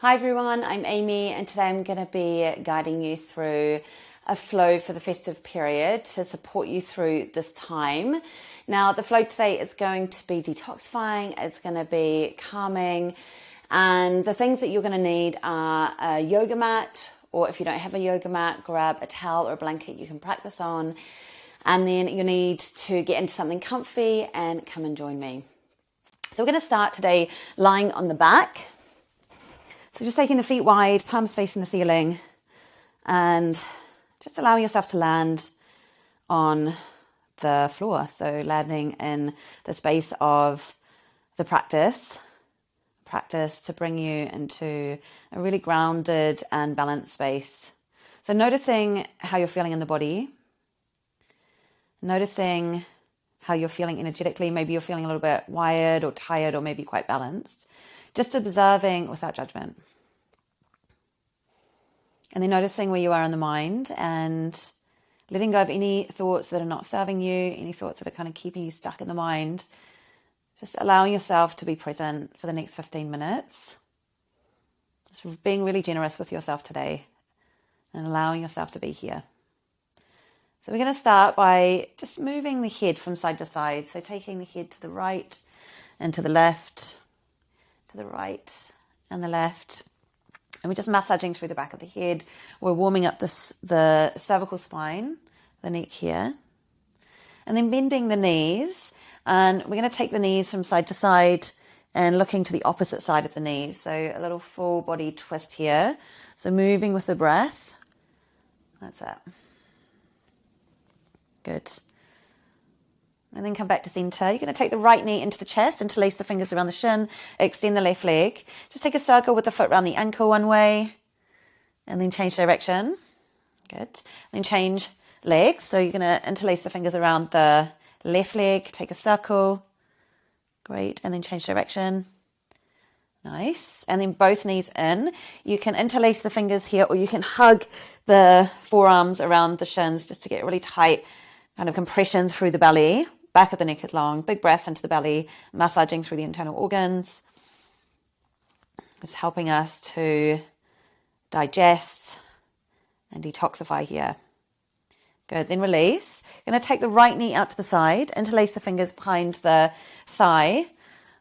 Hi everyone, I'm Amy and today I'm going to be guiding you through a flow for the festive period to support you through this time. Now the flow today is going to be detoxifying, it's going to be calming, and the things that you're going to need are a yoga mat, or if you don't have a yoga mat, grab a towel or a blanket you can practice on, and then you need to get into something comfy and come and join me. So we're going to start today lying on the back. So just taking the feet wide, palms facing the ceiling, and just allowing yourself to land on the floor. So landing in the space of the practice to bring you into a really grounded and balanced space. So noticing how you're feeling in the body, noticing how you're feeling energetically. Maybe you're feeling a little bit wired or tired or maybe quite balanced. Just observing without judgment. And then noticing where you are in the mind and letting go of any thoughts that are not serving you, any thoughts that are kind of keeping you stuck in the mind. Just allowing yourself to be present for the next 15 minutes. Just being really generous with yourself today and allowing yourself to be here. So we're going to start by just moving the head from side to side. So taking the head to the right and to the left, to the right and the left, and we're just massaging through the back of the head. We're warming up the cervical spine, the neck here, and then bending the knees, and we're going to take the knees from side to side and looking to the opposite side of the knees, so a little full body twist here. So moving with the breath. That's it. Good. And then come back to center. You're going to take the right knee into the chest, interlace the fingers around the shin, extend the left leg. Just take a circle with the foot around the ankle one way, and then change direction. Good. And then change legs. So you're going to interlace the fingers around the left leg, take a circle. Great. And then change direction. Nice. And then both knees in. You can interlace the fingers here, or you can hug the forearms around the shins just to get really tight kind of compression through the belly. Back of the neck is long, big breaths into the belly, massaging through the internal organs. It's helping us to digest and detoxify here. Good, then release. You're going to take the right knee out to the side, interlace the fingers behind the thigh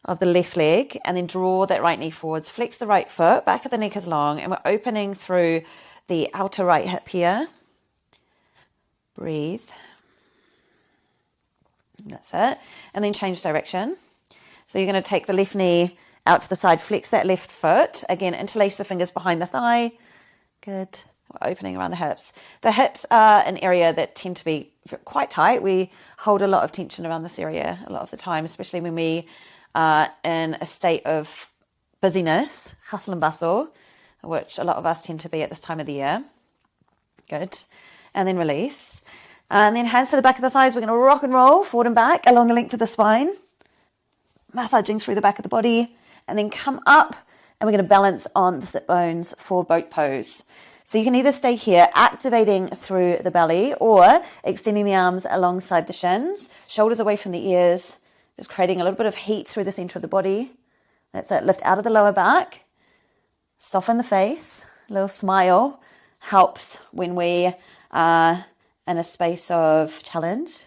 of the left leg, and then draw that right knee forwards. Flex the right foot, back of the neck is long, and we're opening through the outer right hip here. Breathe. That's it. And then change direction. So you're going to take the left knee out to the side, flex that left foot. Again, interlace the fingers behind the thigh. Good. We're opening around the hips. The hips are an area that tend to be quite tight. We hold a lot of tension around this area a lot of the time, especially when we are in a state of busyness, hustle and bustle, which a lot of us tend to be at this time of the year. Good. And then release. And then hands to the back of the thighs. We're going to rock and roll forward and back along the length of the spine, massaging through the back of the body, and then come up, and we're going to balance on the sit bones for boat pose. So you can either stay here, activating through the belly, or extending the arms alongside the shins, shoulders away from the ears, just creating a little bit of heat through the center of the body. That's it. Lift out of the lower back, soften the face, a little smile helps when we are in a space of challenge.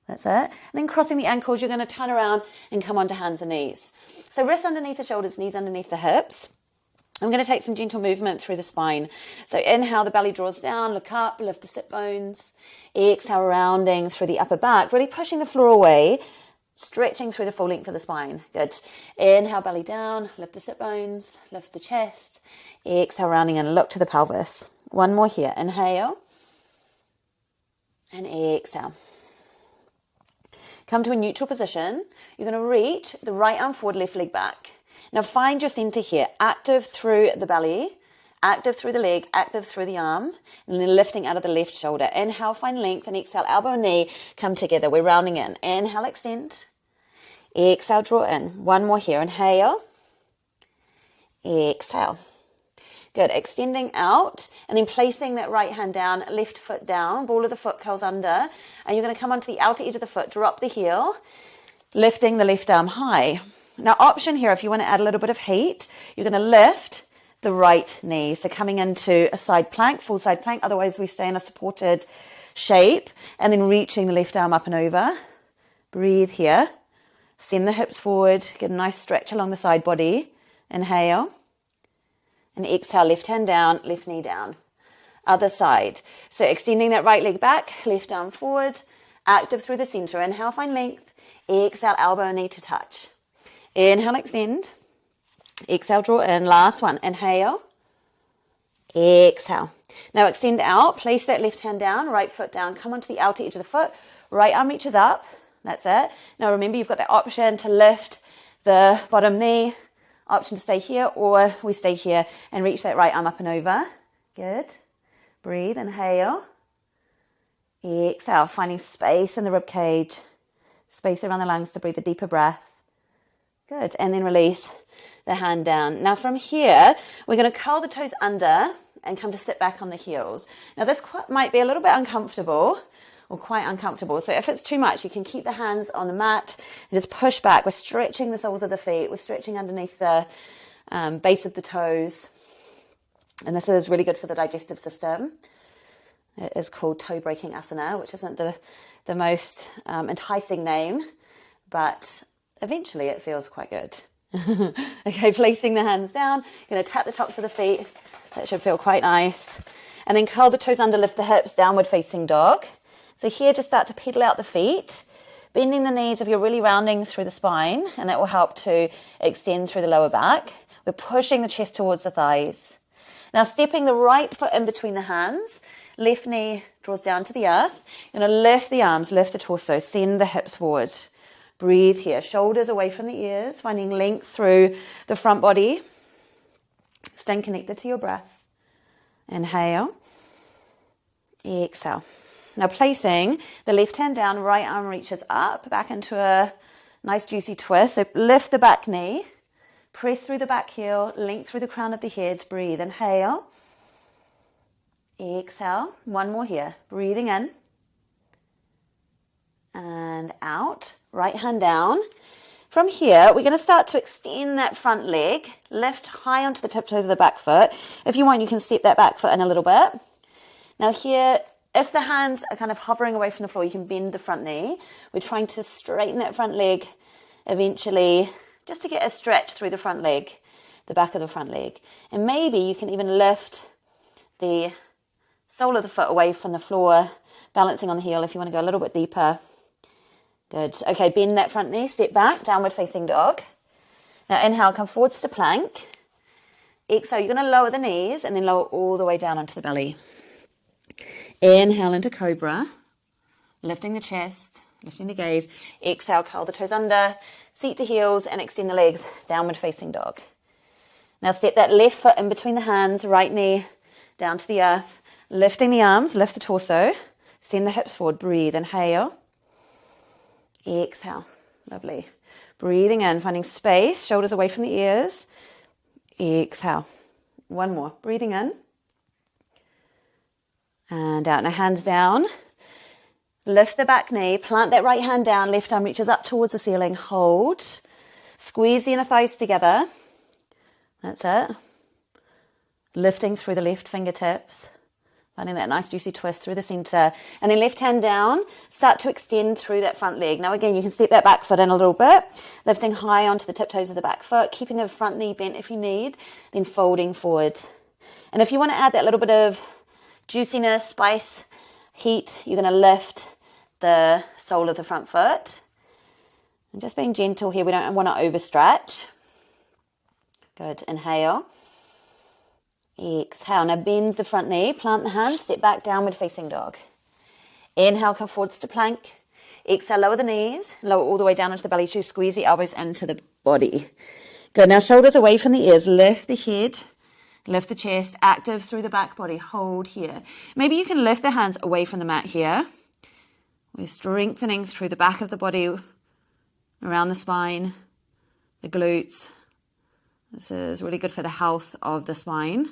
That's it. And then crossing the ankles, you're going to turn around and come onto hands and knees. So wrists underneath the shoulders, knees underneath the hips. I'm going to take some gentle movement through the spine. So inhale, the belly draws down, look up, lift the sit bones. Exhale, rounding through the upper back, really pushing the floor away, stretching through the full length of the spine. Good. Inhale, belly down, lift the sit bones, lift the chest. Exhale, rounding and look to the pelvis. One more here. Inhale. And exhale. Come to a neutral position. You're going to reach the right arm forward, left leg back. Now find your center here, active through the belly, active through the leg, active through the arm, and then lifting out of the left shoulder. Inhale, find length, and exhale, elbow and knee come together. We're rounding in. Inhale, extend. Exhale, draw in. One more here. Inhale. Exhale. Good. Extending out and then placing that right hand down, left foot down, ball of the foot curls under, and you're going to come onto the outer edge of the foot, drop the heel, lifting the left arm high. Now option here, if you want to add a little bit of heat, you're going to lift the right knee. So coming into a side plank, full side plank. Otherwise we stay in a supported shape, and then reaching the left arm up and over. Breathe here. Send the hips forward. Get a nice stretch along the side body. Inhale. And exhale, left hand down, left knee down. Other side. So extending that right leg back, left arm forward, active through the center. Inhale, find length. Exhale, elbow and knee to touch. Inhale, extend. Exhale, draw in. Last one. Inhale. Exhale. Now extend out. Place that left hand down, right foot down. Come onto the outer edge of the foot. Right arm reaches up. That's it. Now remember, you've got that option to lift the bottom knee. Option to stay here, or we stay here and reach that right arm up and over. Good. Breathe. Inhale. Exhale. Finding space in the rib cage. Space around the lungs to breathe a deeper breath. Good. And then release the hand down. Now from here, we're going to curl the toes under and come to sit back on the heels. Now this might be a little bit uncomfortable, or quite uncomfortable. So if it's too much, you can keep the hands on the mat and just push back. We're stretching the soles of the feet. We're stretching underneath the base of the toes. And this is really good for the digestive system. It is called toe breaking asana, which isn't the most enticing name, but eventually it feels quite good. Okay, placing the hands down. Going to tap the tops of the feet. That should feel quite nice. And then curl the toes under, lift the hips, downward facing dog. So here, just start to pedal out the feet, bending the knees if you're really rounding through the spine, and that will help to extend through the lower back. We're pushing the chest towards the thighs. Now stepping the right foot in between the hands, left knee draws down to the earth. You're going to lift the arms, lift the torso, send the hips forward. Breathe here, shoulders away from the ears, finding length through the front body. Staying connected to your breath. Inhale. Exhale. Now placing the left hand down, right arm reaches up, back into a nice juicy twist. So lift the back knee, press through the back heel, length through the crown of the head. Breathe. Inhale. Exhale. One more here. Breathing in. And out. Right hand down. From here, we're going to start to extend that front leg, lift high onto the tiptoes of the back foot. If you want, you can step that back foot in a little bit. Now here, if the hands are kind of hovering away from the floor, you can bend the front knee. We're trying to straighten that front leg eventually, just to get a stretch through the front leg, the back of the front leg. And maybe you can even lift the sole of the foot away from the floor, balancing on the heel if you want to go a little bit deeper. Good. Okay, bend that front knee, step back, downward facing dog. Now inhale, come forwards to plank. Exhale, you're going to lower the knees and then lower all the way down onto the belly. Inhale into cobra, lifting the chest, lifting the gaze. Exhale, curl the toes under, seat to heels and extend the legs, downward facing dog. Now step that left foot in between the hands, right knee down to the earth, lifting the arms, lift the torso, send the hips forward, breathe, inhale. Exhale. Lovely. Breathing in, finding space, shoulders away from the ears. Exhale. One more. Breathing in. And out. Now hands down. Lift the back knee. Plant that right hand down. Left arm reaches up towards the ceiling. Hold. Squeeze the inner thighs together. That's it. Lifting through the left fingertips. Finding that nice juicy twist through the center. And then left hand down, start to extend through that front leg. Now again, you can step that back foot in a little bit, lifting high onto the tiptoes of the back foot, keeping the front knee bent if you need, then folding forward. And if you want to add that little bit of juiciness, spice, heat, you're going to lift the sole of the front foot. And just being gentle here, we don't want to overstretch. Good, inhale. Exhale. Now bend the front knee, plant the hands, step back, downward facing dog. Inhale, come forwards to plank. Exhale, lower the knees, lower all the way down into the belly to squeeze the elbows into the body. Good. Now shoulders away from the ears, lift the head, lift the chest, active through the back body. Hold here. Maybe you can lift the hands away from the mat here. We're strengthening through the back of the body, around the spine, the glutes. This is really good for the health of the spine.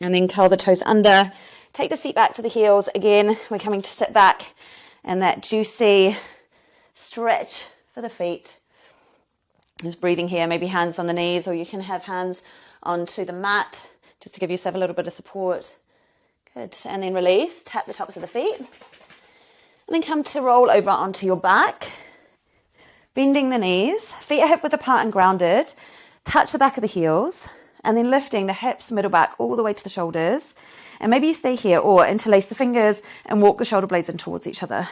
And then curl the toes under. Take the seat back to the heels. Again, we're coming to sit back and that juicy stretch for the feet. Just breathing here, maybe hands on the knees, or you can have hands onto the mat just to give yourself a little bit of support. Good. And then release, tap the tops of the feet. And then come to roll over onto your back, bending the knees, feet are hip width apart and grounded. Touch the back of the heels, and then lifting the hips, middle back, all the way to the shoulders. And maybe you stay here or interlace the fingers and walk the shoulder blades in towards each other.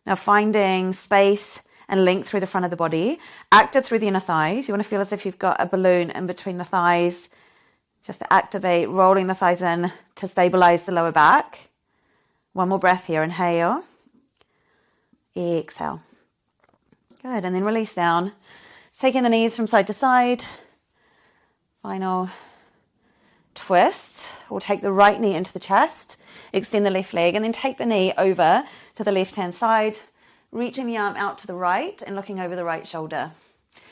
Now finding space and length through the front of the body, active through the inner thighs. You want to feel as if you've got a balloon in between the thighs, just to activate, rolling the thighs in to stabilize the lower back. One more breath here, inhale, exhale. Good, and then release down. Taking the knees from side to side. Final twist. We'll take the right knee into the chest, extend the left leg, and then take the knee over to the left-hand side, reaching the arm out to the right and looking over the right shoulder.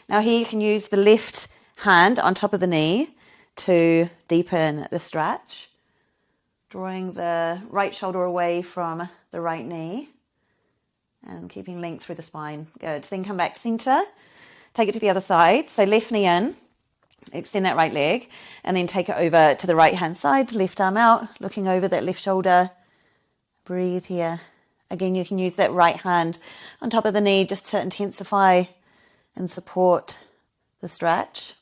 Now here you can use the left hand on top of the knee to deepen the stretch, drawing the right shoulder away from the right knee and keeping length through the spine. Good. Then come back to center, take it to the other side. So left knee in, extend that right leg, and then take it over to the right hand side, left arm out, looking over that left shoulder. Breathe here. Again, you can use that right hand on top of the knee just to intensify and support the stretch.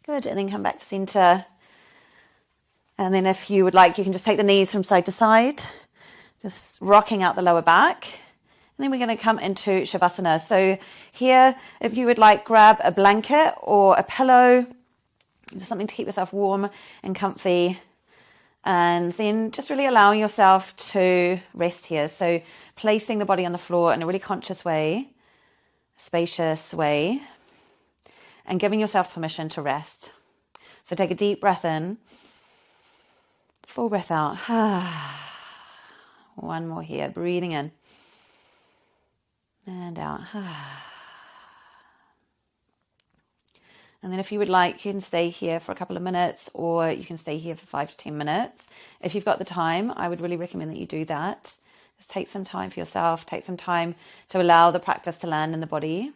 Good, and then come back to center. And then if you would like, you can just take the knees from side to side, just rocking out the lower back. And then we're going to come into Shavasana. So here, if you would like, grab a blanket or a pillow, just something to keep yourself warm and comfy. And then just really allowing yourself to rest here. So placing the body on the floor in a really conscious way, spacious way, and giving yourself permission to rest. So take a deep breath in, full breath out. One more here, breathing in and out. And then if you would like, you can stay here for a couple of minutes, or you can stay here for 5 to 10 minutes. If you've got the time, I would really recommend that you do that. Just take some time for yourself, take some time to allow the practice to land in the body.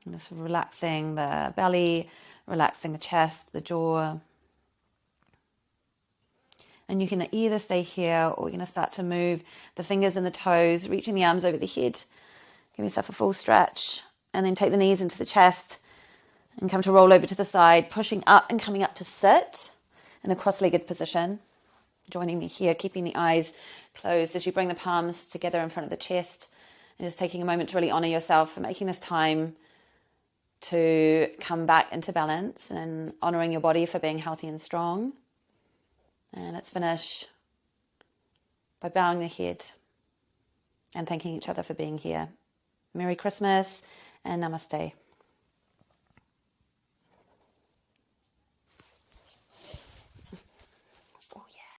And just relaxing the belly, relaxing the chest, the jaw. And you can either stay here, or you're going to start to move the fingers and the toes, reaching the arms over the head. Give yourself a full stretch. And then take the knees into the chest and come to roll over to the side, pushing up and coming up to sit in a cross-legged position. Joining me here, keeping the eyes closed as you bring the palms together in front of the chest, and just taking a moment to really honor yourself for making this time to come back into balance and honoring your body for being healthy and strong. And let's finish by bowing the head and thanking each other for being here. Merry Christmas and namaste.